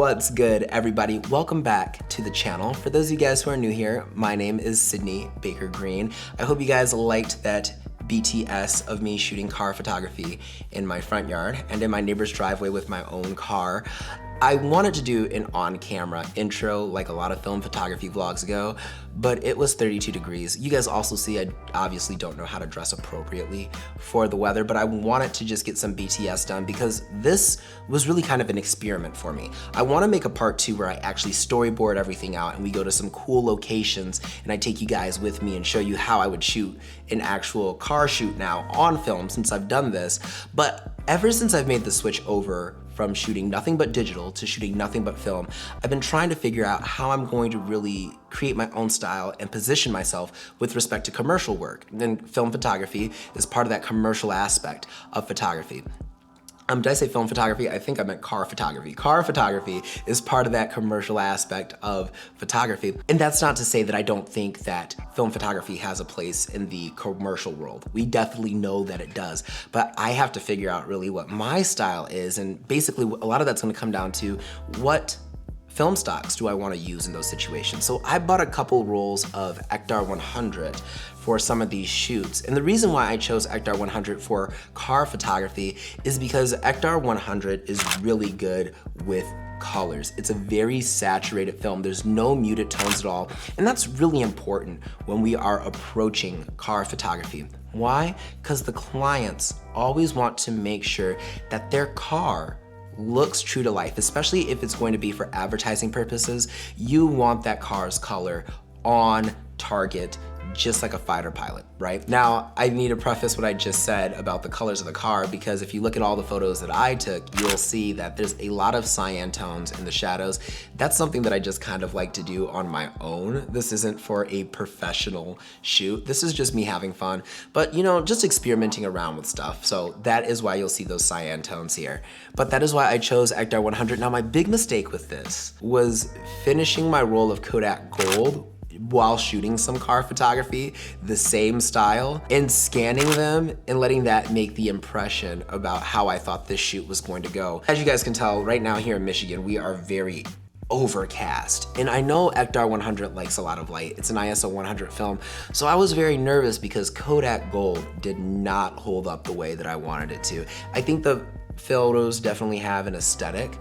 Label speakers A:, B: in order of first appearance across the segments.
A: What's good, everybody? Welcome back to the channel. For those of you guys who are new here, my name is Sidney Baker Green. I hope you guys liked that BTS of me shooting car photography in my front yard and in my neighbor's driveway with my own car. I wanted to do an on-camera intro like a lot of film photography vlogs go, but it was 32 degrees. You guys also see I obviously don't know how to dress appropriately for the weather, but I wanted to just get some BTS done because this was really kind of an experiment for me. I want to make a part 2 where I actually storyboard everything out and we go to some cool locations and I take you guys with me and show you how I would shoot an actual car shoot now on film since I've done this. But ever since I've made the switch over from shooting nothing but digital to shooting nothing but film, I've been trying to figure out how I'm going to really create my own style and position myself with respect to commercial work. And then film photography is part of that commercial aspect of photography. Did I say film photography? I think I meant car photography. Car photography is part of that commercial aspect of photography. And that's not to say that I don't think that film photography has a place in the commercial world. We definitely know that it does. But I have to figure out really what my style is. And basically a lot of that's gonna come down to what film stocks do I want to use in those situations. So I bought a couple rolls of Ektar 100 for some of these shoots. And the reason why I chose Ektar 100 for car photography is because Ektar 100 is really good with colors. It's a very saturated film. There's no muted tones at all. And that's really important when we are approaching car photography. Why? Because the clients always want to make sure that their car looks true to life, especially if it's going to be for advertising purposes. You want that car's color on target, just like a fighter pilot, right? Now, I need to preface what I just said about the colors of the car because if you look at all the photos that I took, you'll see that there's a lot of cyan tones in the shadows. That's something that I just kind of like to do on my own. This isn't for a professional shoot. This is just me having fun, but you know, just experimenting around with stuff. So that is why you'll see those cyan tones here. But that is why I chose Ektar 100. Now, my big mistake with this was finishing my roll of Kodak Gold while shooting some car photography, the same style, and scanning them and letting that make the impression about how I thought this shoot was going to go. As you guys can tell, right now here in Michigan, we are very overcast. And I know Ektar 100 likes a lot of light. It's an ISO 100 film. So I was very nervous because Kodak Gold did not hold up the way that I wanted it to. I think the photos definitely have an aesthetic,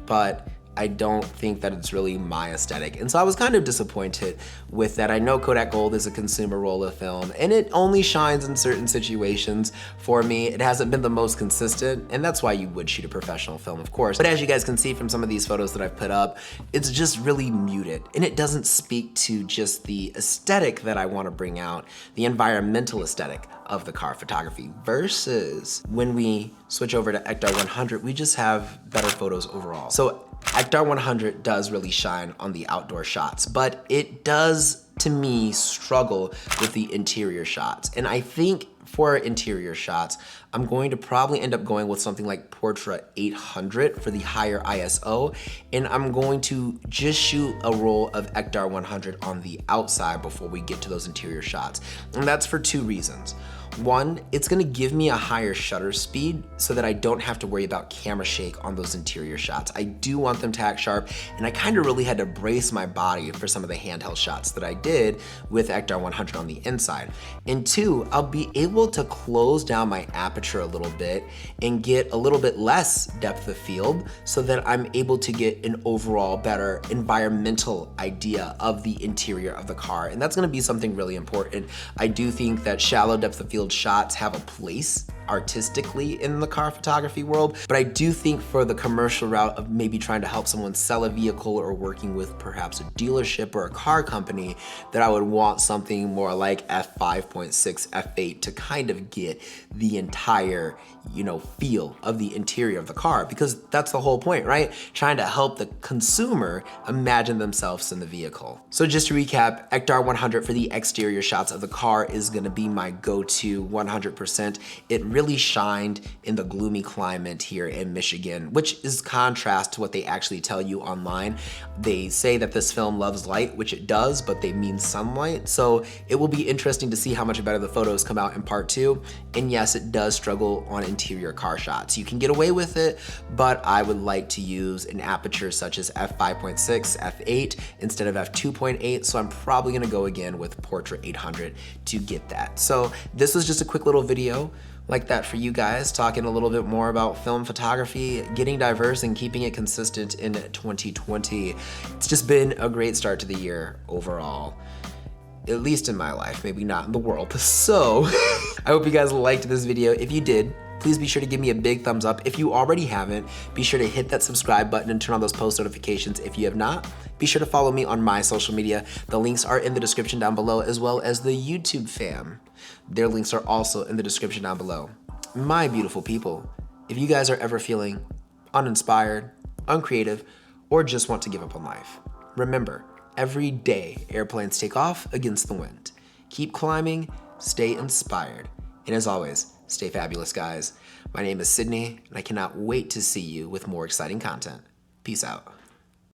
A: but I don't think that it's really my aesthetic. And so I was kind of disappointed with that. I know Kodak Gold is a consumer roll of film and it only shines in certain situations for me. It hasn't been the most consistent, and that's why you would shoot a professional film, of course. But as you guys can see from some of these photos that I've put up, it's just really muted and it doesn't speak to just the aesthetic that I want to bring out, the environmental aesthetic of the car photography, versus when we switch over to Ektar 100, we just have better photos overall. So Ektar 100 does really shine on the outdoor shots, but it does, to me, struggle with the interior shots. And I think for interior shots, I'm going to probably end up going with something like Portra 800 for the higher ISO, and I'm going to just shoot a roll of Ektar 100 on the outside before we get to those interior shots. And that's for two reasons. One, it's gonna give me a higher shutter speed so that I don't have to worry about camera shake on those interior shots. I do want them to act sharp, and I kind of really had to brace my body for some of the handheld shots that I did with Ektar 100 on the inside. And two, I'll be able to close down my aperture a little bit and get a little bit less depth of field so that I'm able to get an overall better environmental idea of the interior of the car. And that's gonna be something really important. I do think that shallow depth of field shots have a place artistically in the car photography world, but I do think for the commercial route of maybe trying to help someone sell a vehicle or working with perhaps a dealership or a car company, that I would want something more like f5.6, f8 to kind of get the entire, you know, feel of the interior of the car, because that's the whole point, right? Trying to help the consumer imagine themselves in the vehicle. So just to recap, Ektar 100 for the exterior shots of the car is gonna be my go-to 100%. It really really shined in the gloomy climate here in Michigan, which is contrast to what they actually tell you online. They say that this film loves light, which it does, but they mean sunlight. So it will be interesting to see how much better the photos come out in part 2. And yes, it does struggle on interior car shots. You can get away with it, but I would like to use an aperture such as f5.6, f8 instead of f2.8. So I'm probably gonna go again with Portrait 800 to get that. So this was just a quick little video like that for you guys, talking a little bit more about film photography, getting diverse and keeping it consistent in 2020. It's just been a great start to the year overall, at least in my life, maybe not in the world. So I hope you guys liked this video. If you did, please be sure to give me a big thumbs up. If you already haven't, be sure to hit that subscribe button and turn on those post notifications. If you have not, be sure to follow me on my social media. The links are in the description down below, as well as the YouTube fam. Their links are also in the description down below. My beautiful people, if you guys are ever feeling uninspired, uncreative, or just want to give up on life, remember, every day airplanes take off against the wind. Keep climbing, stay inspired, and as always, stay fabulous, guys. My name is Sidney, and I cannot wait to see you with more exciting content. Peace out.